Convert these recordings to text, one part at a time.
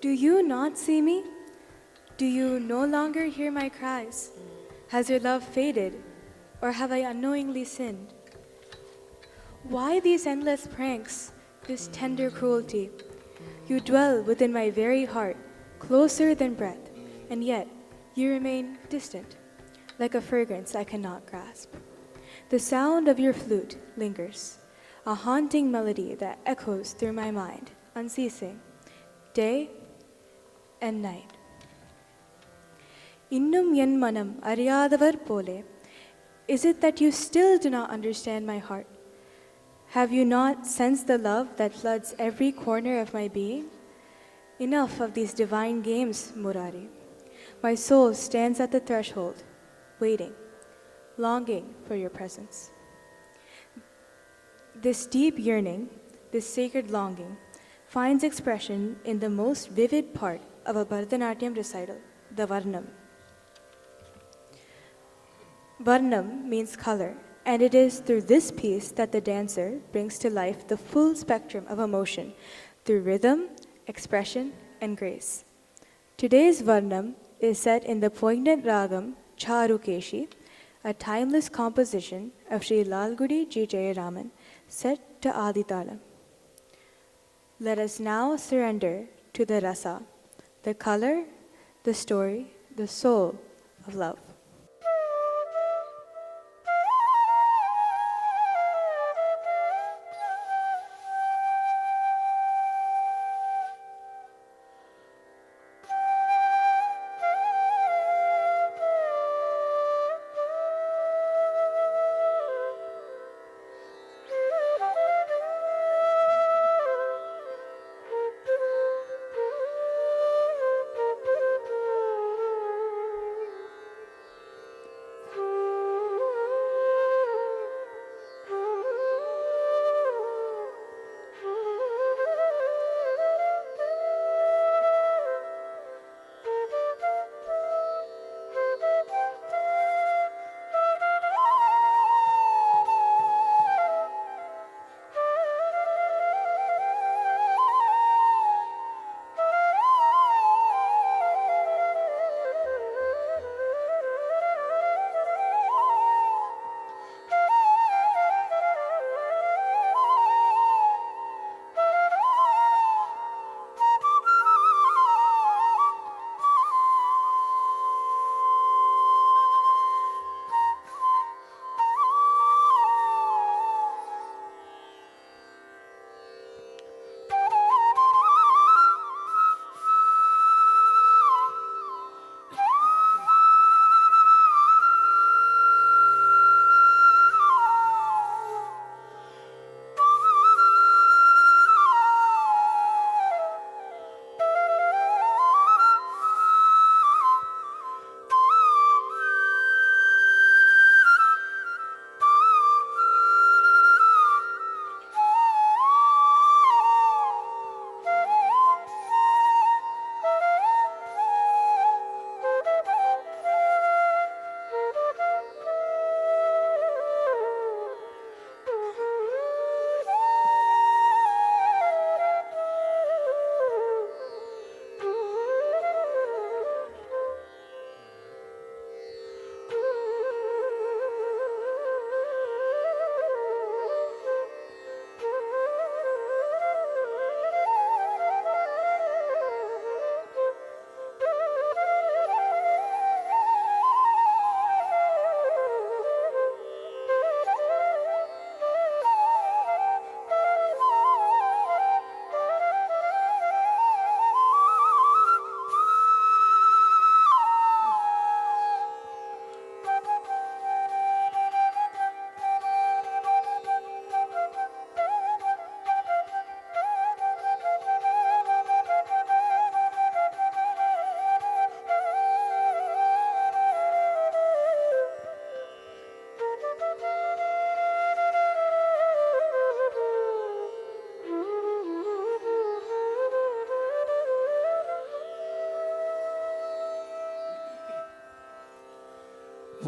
Do you not see me? Do you no longer hear my cries? Has your love faded, or have I unknowingly sinned? Why these endless pranks, this tender cruelty? You dwell within my very heart, closer than breath, and yet you remain distant, like a fragrance I cannot grasp. The sound of your flute lingers, a haunting melody that echoes through my mind, unceasing, day and night. Innum yen manam ariyadavar pole. Is it that you still do not understand my heart? Have you not sensed the love that floods every corner of my being? Enough of these divine games, Murari. My soul stands at the threshold, waiting, longing for your presence. This deep yearning, this sacred longing, finds expression in the most vivid part of a Bharatanatyam recital, the Varnam. Varnam means color, and it is through this piece that the dancer brings to life the full spectrum of emotion through rhythm, expression, and grace. Today's Varnam is set in the poignant ragam Charukeshi, a timeless composition of Sri Lalgudi G. Jayaraman, set to Aditalam. Let us now surrender to the rasa, the color, the story, the soul of love.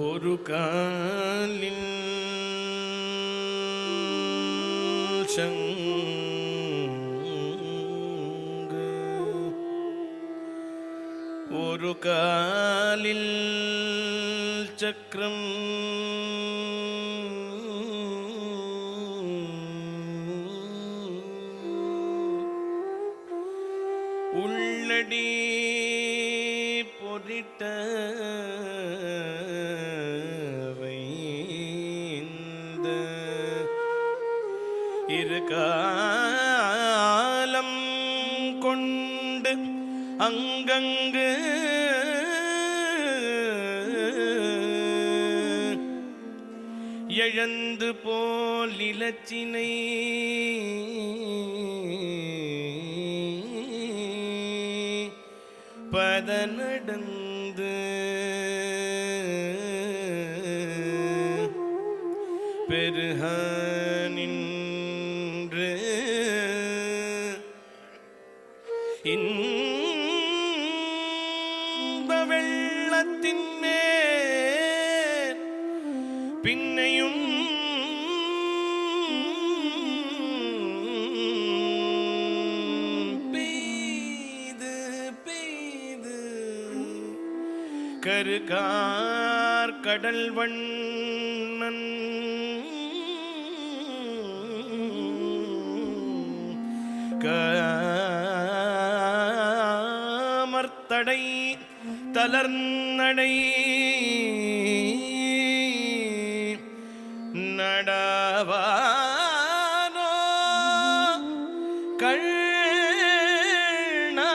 ஒரு காலில் சங்கு ஒரு காலில் சக்கரம் உள்ளடி பொறிட்ட வைந்த இரு காலம் கொண்டு அங்கங்கு எழுந்து போல் இலச்சினை பதநடந்து பெருக நின்று இன்ப வெள்ளத்தின் மேல் பின்னையும் பெய்து பெய்து கருகார் கடல் வண்ணன் காமர்த்தடை தளர்நடை நடவானோ கண்ணா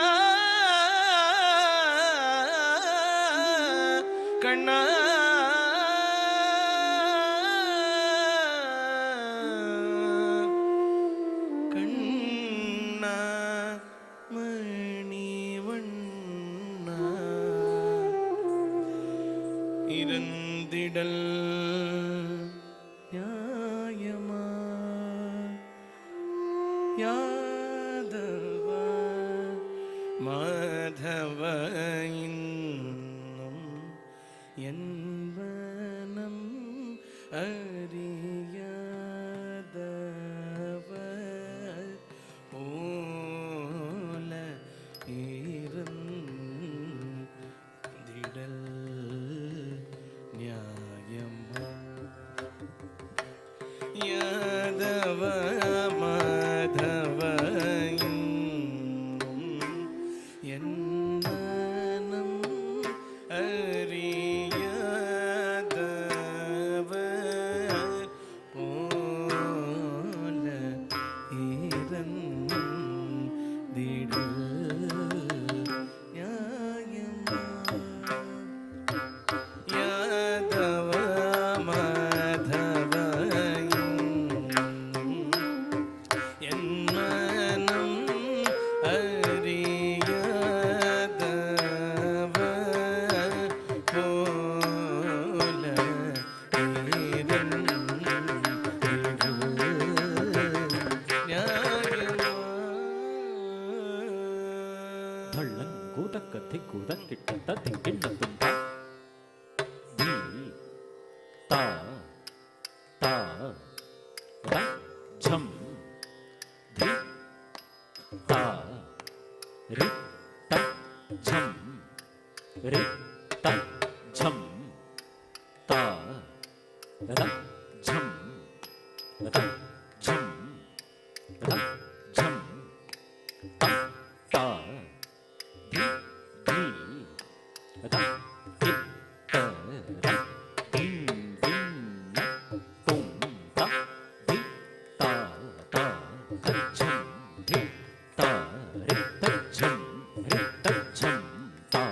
கண்ணா கண்ணா மணிவண்ணா இருந்திடல் நியாயமா யாதவ மாதவ இன்னும் என்பனம் அறியாதவ போல இருந்திடல் நியாயமா யாதவ மாதவ இன்னும் என் மனம் அறியாதவ போல இருந்திடல் நியாயமா யாதவ மாதவ இன்னும் என் மனம் அறியாதவ போல தள்ளங்கூதக்கத்தை கூதக்கிட்ட திங்கிண்ணத்தும் தி தா தா த ஜம் தி தா ரி த ஜம் ரி த ஜம் தா ர ஜம் ர ஜம் ர ஜம் த தா தி தி த தி த ர தின் தின் ந தும் த தி தா தா த ஜம் தி தா ரி த ஜம் ரி த ஜம் தா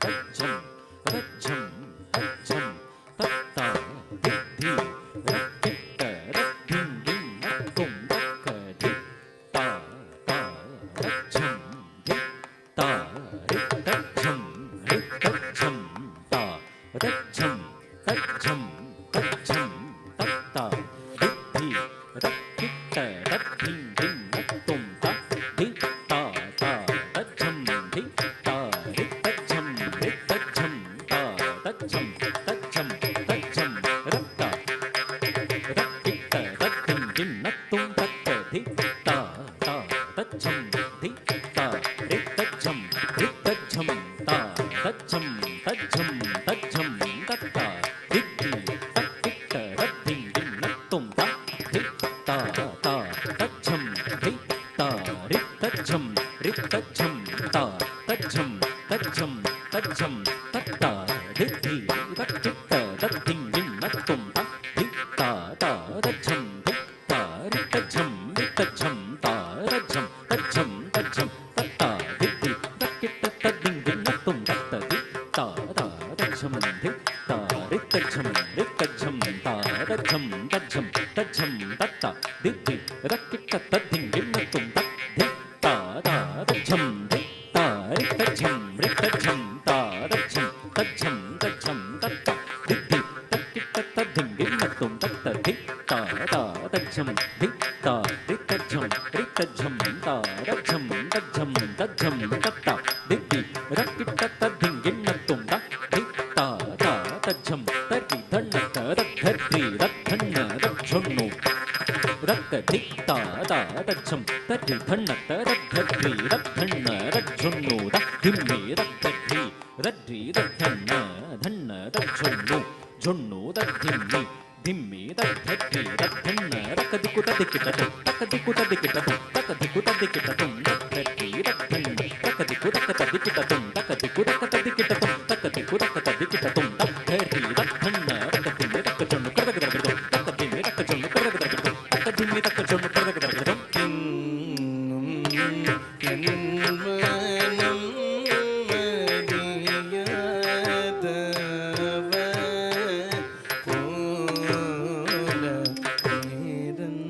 த ஜம் ர ஜம் த ஜம் த தா தி தி ர தி த ர தின் தின் ந தும் த க தி தா தா ர ஜம் தி தா ரி த ஜம் ரி த ஜம் தா ர ஜம் த ஜம் த ஜம் த தா தி தி ர தி த ர தின் தின் ந தும் த தி தா தா த ஜம் தி தா ரி த ஜம் ரி த ஜம் தா த ஜம் த ஜம் த ஜம் ர தா ர தி த ர தின் தின் ந தும் த க தி தா தா த ஜம் தி தா ரி த ஜம் ரி த ஜம் த தித்தா தச்சம் தச்சம் தச்சம் தத்தா தித்தி தத்தித்த தத்திங்கின் நத்தும் தித்தா தா தச்சம் தித்தா ரித்தச்சம் ரித்தச்சம் தா தச்சம் தச்சம் தச்சம் தத்தா தித்தி தக்கிட்ட தத்திங்கின் நத்தும் தத்த தித்தா தா தச்சம் தித்தா ரித்தச்சம் ரித்தச்சம் தா தச்சம் தச்சம் தச்சம் தத்தா தித்தி தக்கிட்ட தத்திங்கின் நத்தும் தித்தா தா தச்சம் தித்தா ரித்தச்சம் ரித்தச்சம் தா தச்சம் தச்சம் தச்சம் தத்தா தித்தி தக்கிட்ட தத்திங்கின் நத்தும் தத்த தித்தா தா தச்சம் தித்தா ரித்தச்சம் ரித்தச்சம் தா தச்சம் தச்சம் தச்சம் தத்தா தித்தி ரக்கிட்ட தத்திங்கின் நத்தும் தித்தா தா தச்சம் தரி தன்னத்த தத்தரி தத்தன்ன தச்சொன்னு ரக்க தித்தா தா தச்சம் தரி தன்னத்த தத்தரி தத்தன்ன தச்சொன்னு திம்மி தத்தரி ரட்ரி தத்தன்ன தன்ன தச்சொன்னு ஜொன்னு தத்திம்மி திம்மி தத்தரி தத்தன்ன ரக்கதிக்கு ததிக்கிட்டதும் தக்கதிக்கு ததிக்கிட்டதும் தக்கதிக்கு ததிக்கிட்டதும் தத்தரி தத்தன்ன ரக்கதிக்கு தக்க ததிக்கிட்டதும் தக்கதிக்கு தக்க ததிக்கிட்டதும் தக்கதிக்கு தக்க ததிக்கிட்டதும் தத்தரி தத்தன்ன ரக்கதிம்மி தக்கச்சொன்னு கரகதரகதம் தக்கதிம்மி தக்கச்சொன்னு கரகதரகதம் தக்கதிம்மி தக்கச்சொன்னு கரகதரகதம் இன்னும் என் மனம் அறியாதவ போல நிடல்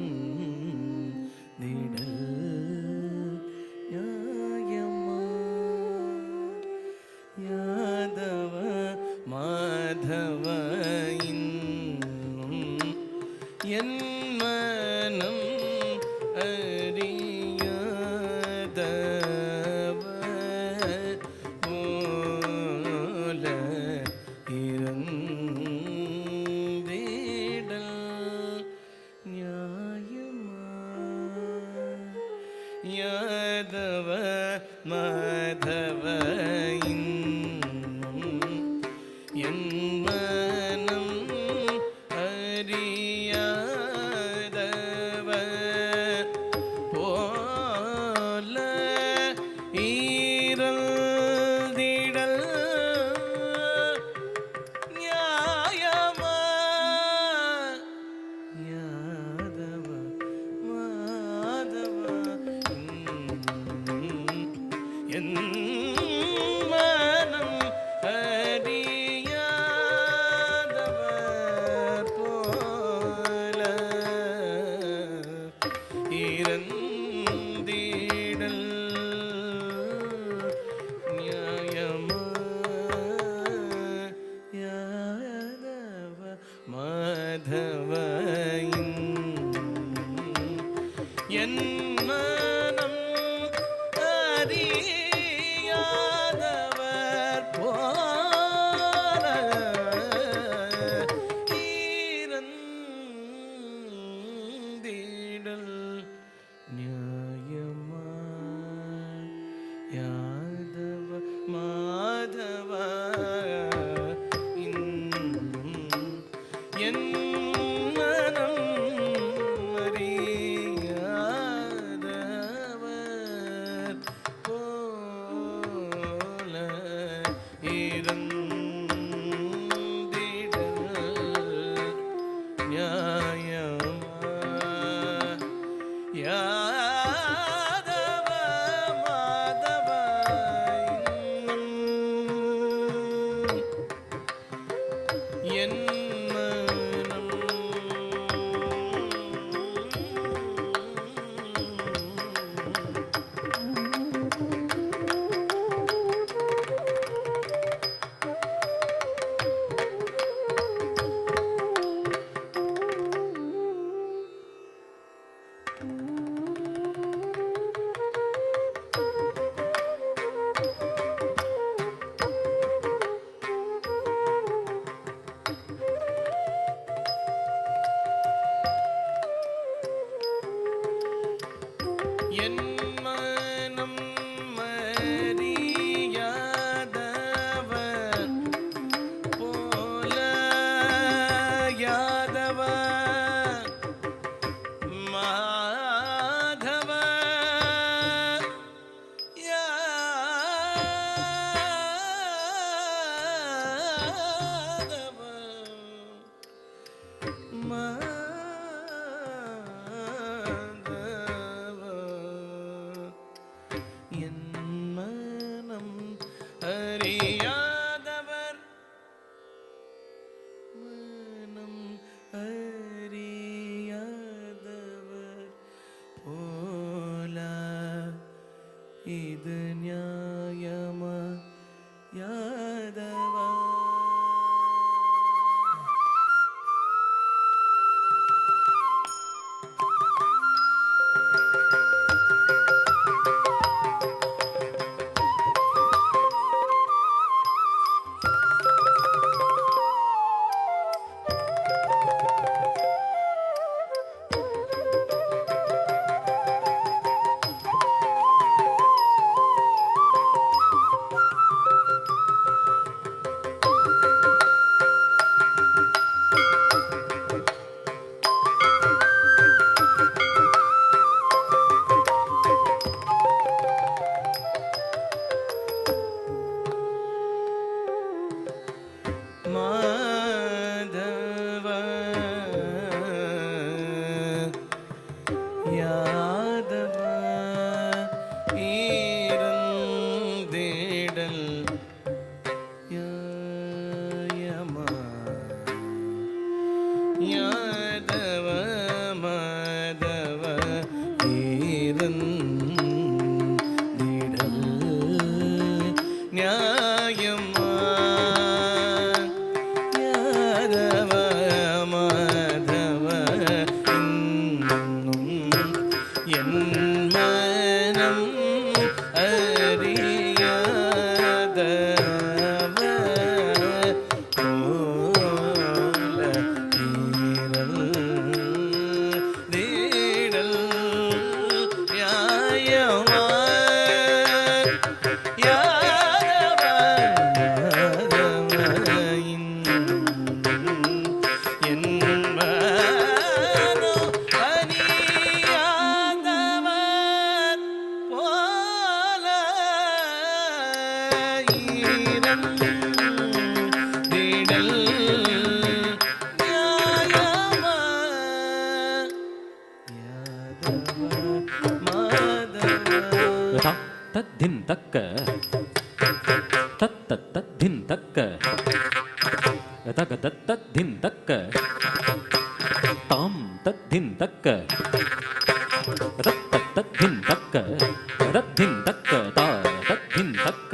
நியாயமா யாதவ மாதவ இன்னும் என் மனம் அறியாதவ போல இருந்திடல் நியாயமா யாதவ மாதவ இன்னும் என் மனம் அறியாதவ போல ஈரல்திடல் நியாயமா யாதவ மாதவ என் தேடல் யாயமா யாதவ மாதவ தீரன் திடல் நியாயமா யாதவ மாதவ இன்னும் என் மனம் அறியாதவ போல தீரல் தேடல் நியாயமா யாதவ மாதவ என் மனம் அறியாதவர் போல ஈரம் தேடல் நியாயமா யாதவ மாதவ த தத்தின் தக்க தத்த தத்தின் தக்க தக தத்தின் தக்க தாம் தத்தின் தக்க தத்தின் தக்க தத்தின் தக்க தா தத்தின் தக்க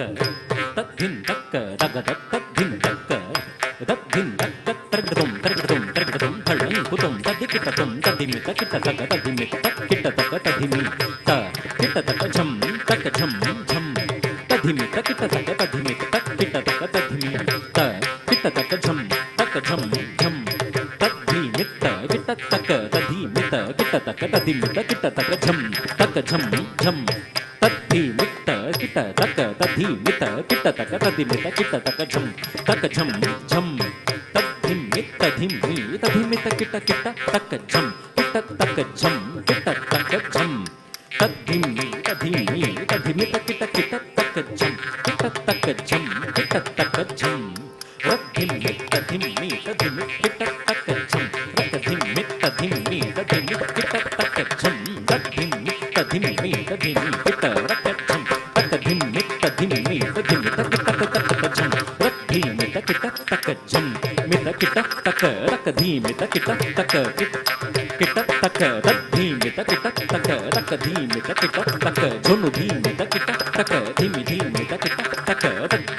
தத்தின் தக்க தக தத்தின் தக்க தத்தின் தக்க தரகடும் தரகடும் தரகடும் தள்ளம் குதும் ததிக்கிட்டதும் ததிமி தக்கிட்ட தக ததிமி தக்கிட்ட தக ததிமி த கிட்ட தக ஜம் தக ஜம் ஜம் ததிமி தக்கிட்ட தக ததிமி தக்கிட்ட தக ததிமி த கிட்ட தக ஜம் தக ஜம் ஜம் ததிமி த கிட்ட தக ததிமி த கிட்ட தக ததிமி தக்கிட்ட தக ஜம் தக ஜம் ஜம் ததிமி த கிட்ட தக ததிமி த கிட்ட தக ததிமி த கிட்ட தக ஜம் தக ஜம் ஜம் ததிமி ததிமி ததிமி த கிட்ட கிட்ட தக ஜம் கிட்ட தக ஜம் கிட்ட தக ஜம் ததிமி ததிமி ததிமி த கிட்ட கிட்ட தக ஜம் கிட்ட தக ஜம் கிட்ட தக ஜம் ததிமி ததிமி ததிமி கிட்ட தக ஜம் ததிமி ததிமி ததிமி கிட்ட தக ஜம் ததிமி ததிமி ததிமி கிட்ட தக ஜம் ததிமி ததிமி ததிமி கிட்ட தக ஜம் ததிமி கிட்ட தக ஜம் மித கிட்ட தக தக தீமி கிட்ட தக கிட்ட தக தீமி கிட்ட தக தக தீமி கிட்ட தக ஜொனு தீமி கிட்ட தக தீமி தீமி கிட்ட தக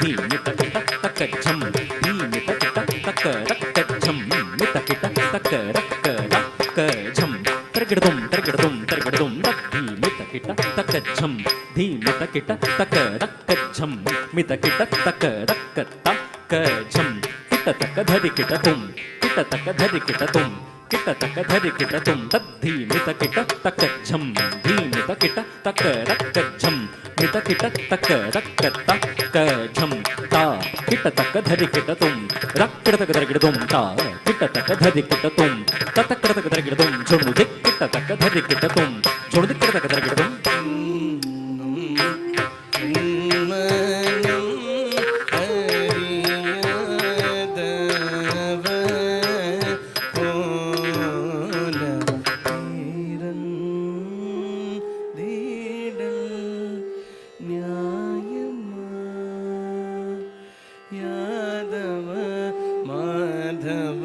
தீமி கிட்ட தக ஜம் தீமி கிட்ட தக தக ஜம் மித கிட்ட தக தக தக ஜம் தரகிடதும் தரகிடதும் தரகிடதும் தீமி கிட்ட தக ஜம் தீமி கிட்ட தக தக ஜம் மித கிட்ட தக தக தக ஜம் கிட்ட தக धरि किट तुम किट तक धरि किट तुम किट तक धरि किट तुम तद्धि मित किट तक झम धी मित किट तक रक झम मित किट तक रक तक झम ता किट तक धरि किट तुम रक किट तक धरि किट तुम ता किट तक धरि किट तुम तक किट तक धरि किट तुम झुणु दिक किट तक धरि किट तुम झुणु दिक किट तक धरि किट तुम மாதவ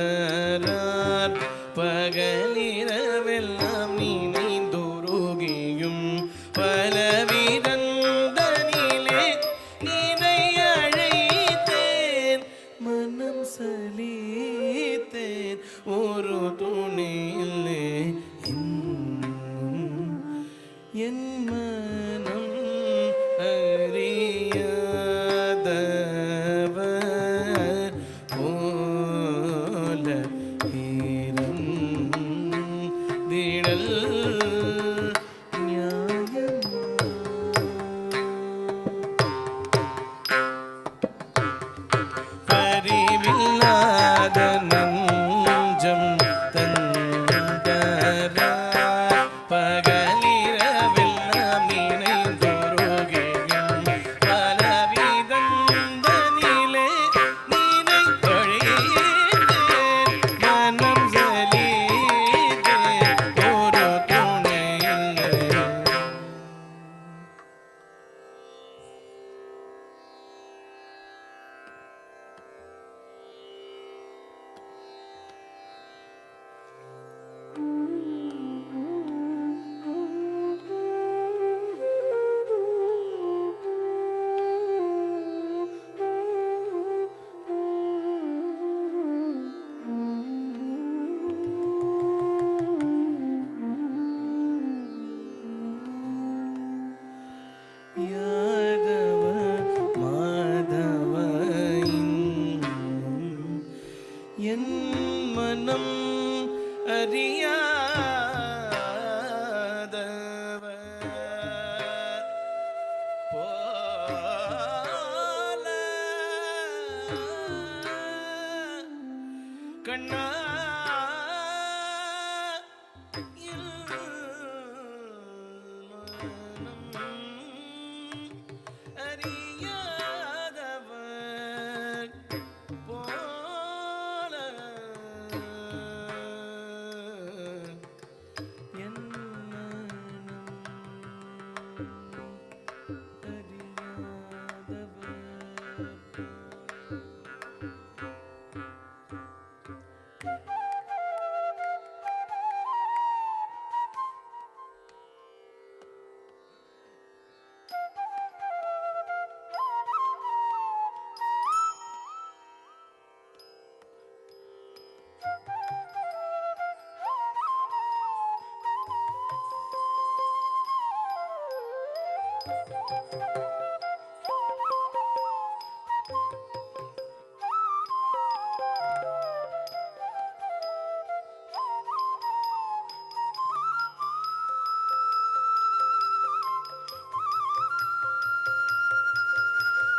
வந்தரார் பகலிரவெல்லாம் நினைந்தொருகியும் பலவிதந்தனிலே நினை அழைத்தேன் மனம் சலித்தேன் ஒரு துணையில்லை என் மனம் அறியாதவர் போல திடல் நியாயமா பரிவில்லாத நஞ்சம் தந்தரார் பகலிரவெல்லாம் நினைந்தொருகியும் பலவிதந்தனிலே நினை தொழைத்தேன் மனம் சலித்தேன் ஒரு துணையில்லை யாதவ மாதவ இன்னும் என் மனம் அறியாதவர் போல கண்ணா அறியாதவர் போல என் மனம்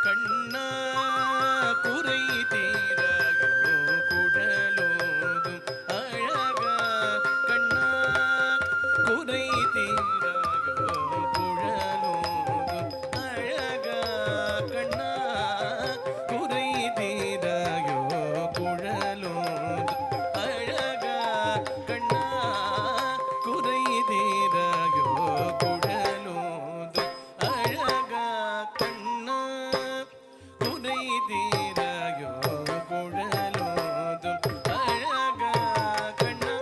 கண்ணா குறை தீராயோ குழலோதும் அழகா கண்ணா குறை தீராயோ குழலோதும் அழகா கண்ணா குறை தீராயோ குழலோதும் அழகா கண்ணா குறை தீராயோ குழலோதும் அழகா கண்ணா குறை தீராயோ குழலோதும் அழகா கண்ணா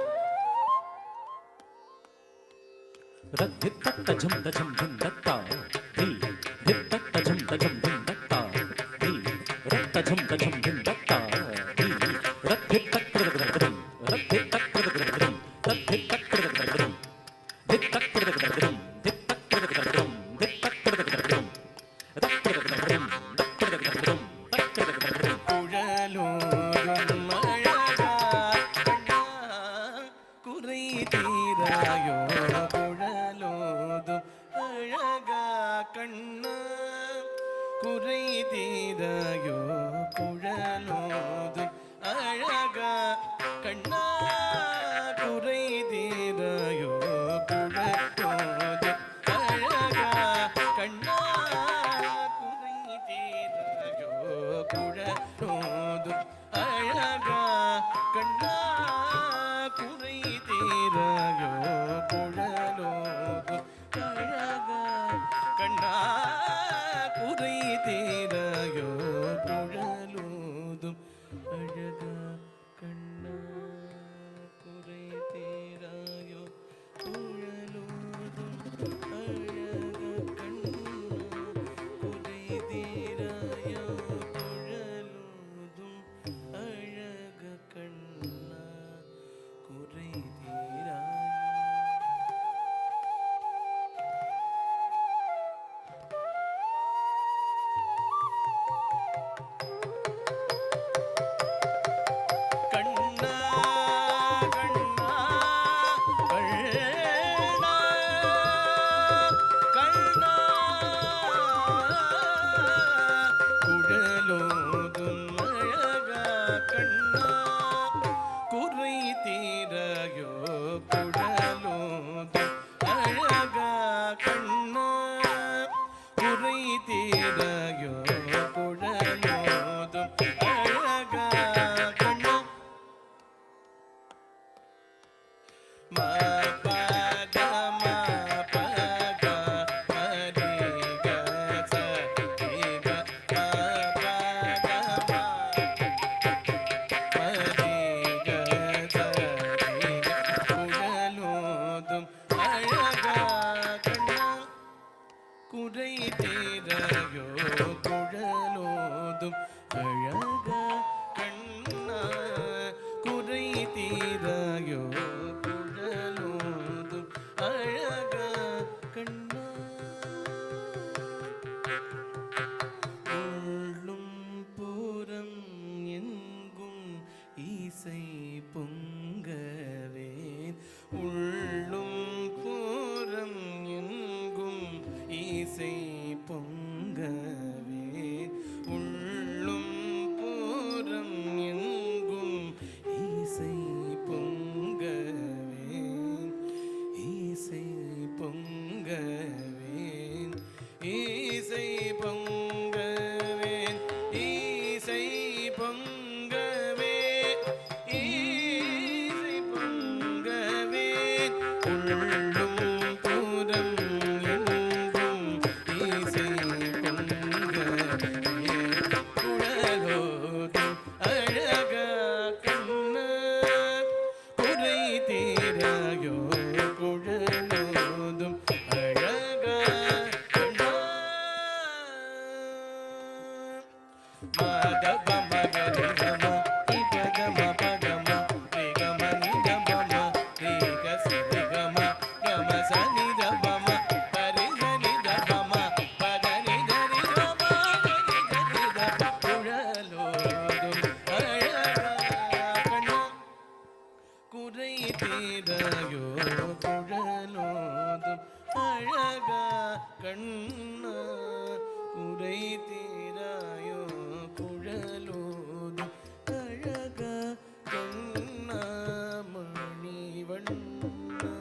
ரத்தித்த ஜம் தஜம் ஜம் தத்தா தி தித்த ஜம் தஜம் ஜம் தத்தா தி ரத்த ஜம் தஜம் ஜம் தத்தா தி ரத்தித்த பிரதகரம் ரத்தித்த பிரதகரம் ரத்தித்த பிரதகரம் தித்த பிரதகரம் தித்த பிரதகரம் தித்த பிரதகரம் தத்ரதகரம் தத்ரதகரம் தத்ரதகரம் குழலோதும் அழகா கண்ணா குறை தீராயோ குழலோதும் அழகா கண்ணா குறை தீராயோ குழலோதும் அழகா கண்ணா குறை தீராயோ குழலோதும் அழகா கண்ணா குறை தீராயோ குழலோதும் அழகா கண்ணா குறை தீராயோ குழலோதும் அழகா கண்ணா குறை தீராயோ குழலோதும் அழகா குறை தீரையோ குழலோதும் அழகா கண்ணா குறை தீரையோ குழலோதும் அழகா கண்ணா உள்ளும் புறம் எங்கும் இசை பொங்கவே உள்ளும் புறம் எங்கும் இசை பொங்கவே உள்ளும் புறம் எங்கும் இசை பொங்கவே இசை பொங்கவே இசை பொங்கவேன் இசை பொங்கவே இசை பொங்கவேன் உள்ளும் புறம் எங்கும் இசை பொங்கவே குழலோதும் அழகா கண்ணா குறை தீராயோ குழலோதும் அழகா கண்ணா மாதவ மகரி கம இககம பகம ரிகம நிகம ரிக சிகம கம சனி தபம பரிசனி தபம பதனி தரி தப கரி தப குழலோதும் அழகா கண்ணா குறை தீரையோ குழலோதும் அழகா கண்ணா குறை தீராயோ குழலோதும் அழகா கண்ணா மணிவண்ணா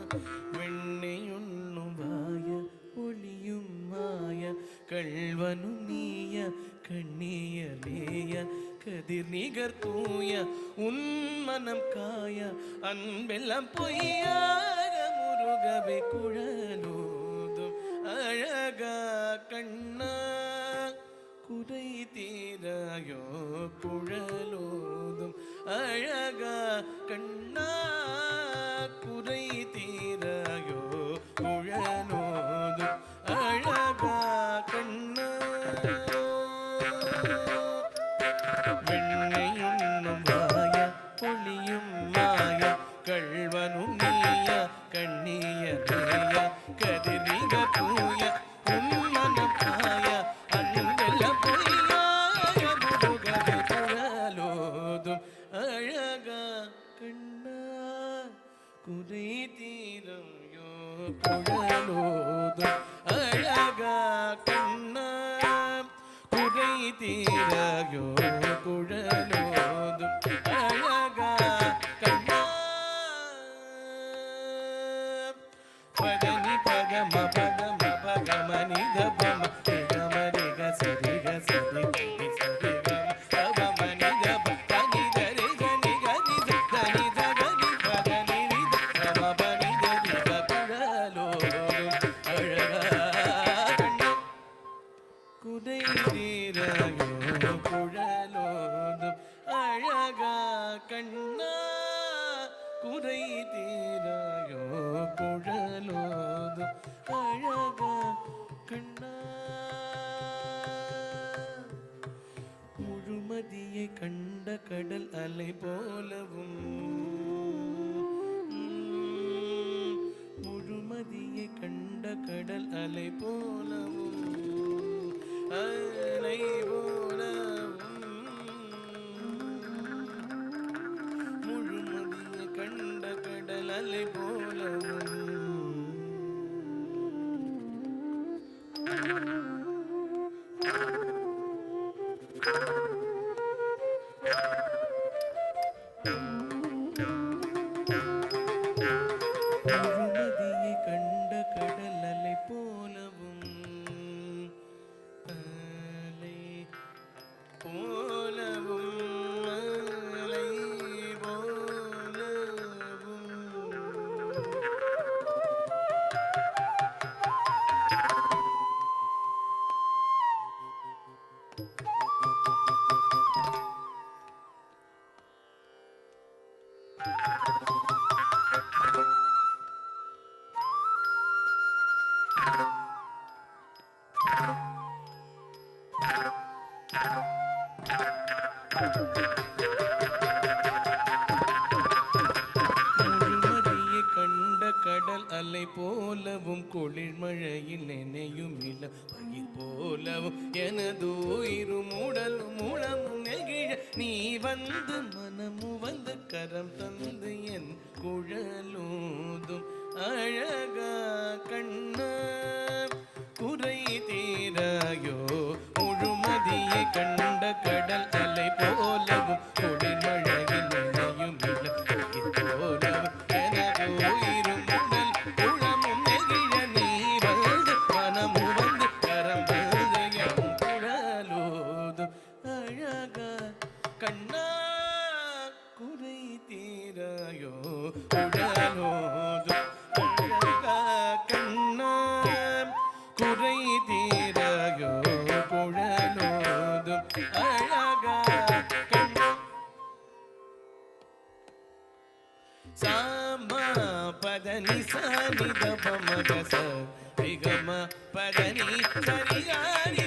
வெண்ணையுண்ணும் வாய ஒளியும் மாய கள்வனும் நீய கண்ணியலேய கதிர் நிகர் தூய உன் மனம் காய அன்பெல்லாம் பொய்யாக முருகவே குழலோதும் அழகா கண்ணா குறை தீராயோ குழலோதும் அழகா கண்ணா குறை தீராயோ குழலோதும் அழகா கண்ணா வெண்ணையுண்ணும் வாய பொழியும் மாய கள்வனும் நீய கண்ணியலேய கதிரிக தூய உன்மனம் காய அன்பெல்லாம் பொய்யாக முருகவே குழலோதும் அழகா கண்ணா குறை தீரையோ குழலோதும் அழகா கண்ணா குறை தீரையோ குழலோதும் அழகா கண்ணா பதனி பகம பகம பகம நிதபம ரிகம ரிக சரிக சரி ரி சரிகம பகம நிதப தனி தரி கனி கனி தனி தகனி பதனி ரித கம பனி தரிக குழலோதும் அழகா கண்ணா குறை தீரையோ குழலோதும் அழகா கண்ணா குறை தீரையோ குழலோதும் அழகா கண்ணா முழுமதியை கண்ட கடல் அலை போலவும் முழுமதியை கண்ட கடல் அலை போலவும் அலை போலவும் முழுமதியை கண்ட கடல் அலை போலவும் முழுமதியை கண்ட கடல் அலை போலவும் அலை போலவும் அலை போலவும் முழுமதியை கண்ட கடல் அலை போலவும் குளிர்மழையில் நினையும் இளம் பயிர் போலவும் எனதுயிரும் உடலும் உளமும் நெகிழ நீ வந்து மனமு வந்து கரம் தந்து என் குழலூதும் அழகா கண்ணா குறை தீராயோ முழுமதியை கண்ட கடல் அலை போலவும் குளிர்மழையில் நினையும் இளம் பயிர் போலவும் எனது உயிரும் உடல் உளமும் நெகிழ நீ வந்து மனமு வந்து கரம் தந்து என் குழலூதும் அழகா கண்ணா குறை தீராயோ உடலோதும் அழகா கண்ணா குறை தீராயோ குழலோதும் அழகா கண்ணா சாமா பதனி சானி தப மகச விகம பதனி சரியாரி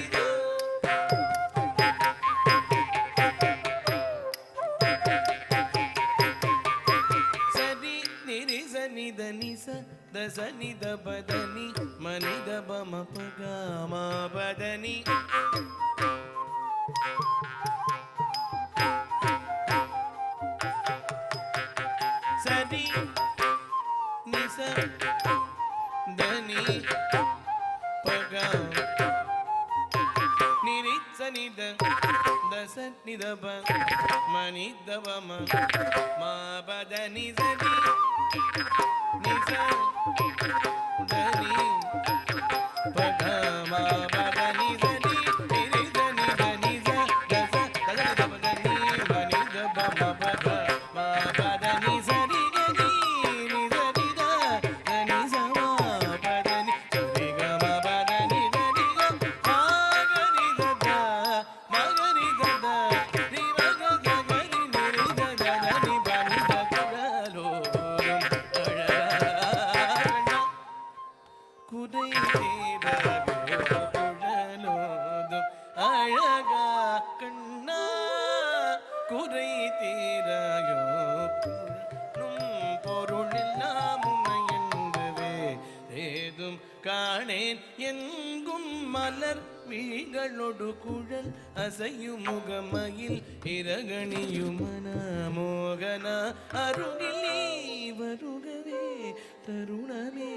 சரி நிரி சனி தனி ச தசனி தபதனி மனி தப மபகாம பதனி சரி நிச தனி பகா நிரி சனித தச நிதப மணி தவம மாபதனி சதி நிச தனி பகா மாபதனி சதி நிரி தனி தனி ச தச தச நிதப தனி மணி தப மபகா மாபதனி சதி கதி நிச நித தனி ச மாபதனி சதி க மாபதனி தனி க ஆகரி தத மகரி தத ரி மக ககரி நிரி தத தனி பனி தகுழலோரும் அழகா குதை தீராயோ குழலோதும் அழகா கண்ணா குறை தீராயோ குழலும் பொருளெல்லாம் உன்னை என்றவே ஏதும் காணேன் எங்கும் மலர் விழிகளொடு குழல் அசையும் முகமயில் இரகணியும் மனமோகன அருகில் நீ வருகவே தருணமே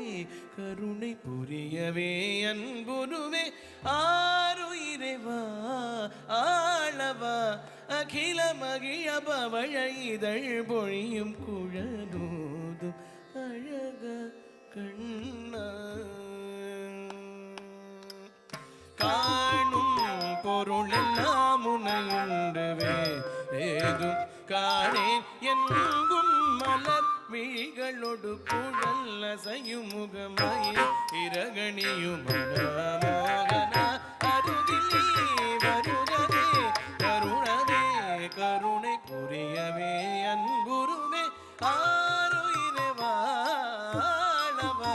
கருணை புரியவே அன்புருவே ஆருயிரேவா ஆளவா அகில மகிழ பவழ இதழ் பொழியும் குழலூதும் அழக கண்ணா காணும் பொருளெல்லாம் உனையுண்டுவே ஏதும் காணேன் எங்கும் மலர் விழிகளொடு குழல் அசையும் முகமயில் இரகணியும் மனமோகன அருகில் நீ வருகவே கருணவே கருணை புரியவே அன்புருவே ஆருயிரே வாழவா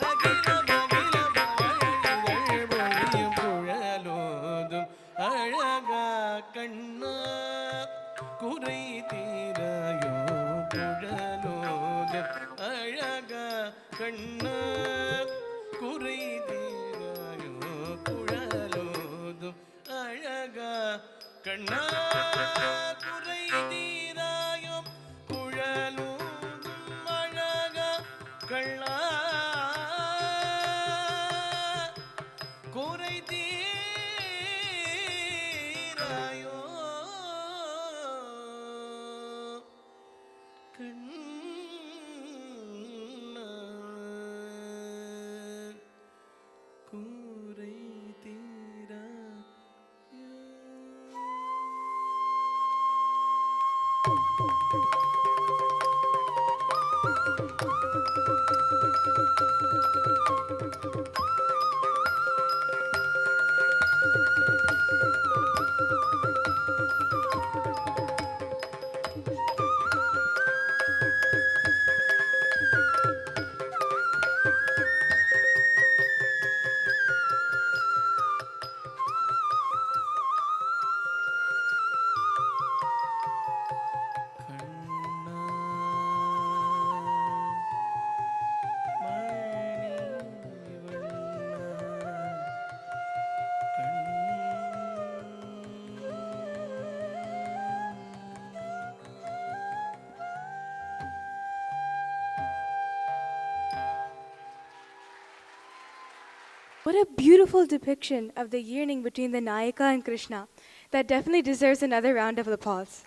அகில மகிழ பவழ பொழியும் குழலோதும் அழகா கண்ணா குறை தீராயோ குழலோதும் அழகா கண்ணா குறை தீராயோ குழலோதும் அழகா கண்ணா குறை தீராயோ குழலோதும் அழகா கண்ணா குறை தீராயோ கண்ணா குறை தீராயோ What a beautiful depiction of the yearning between the Nayaka and Krishna. That definitely deserves another round of applause.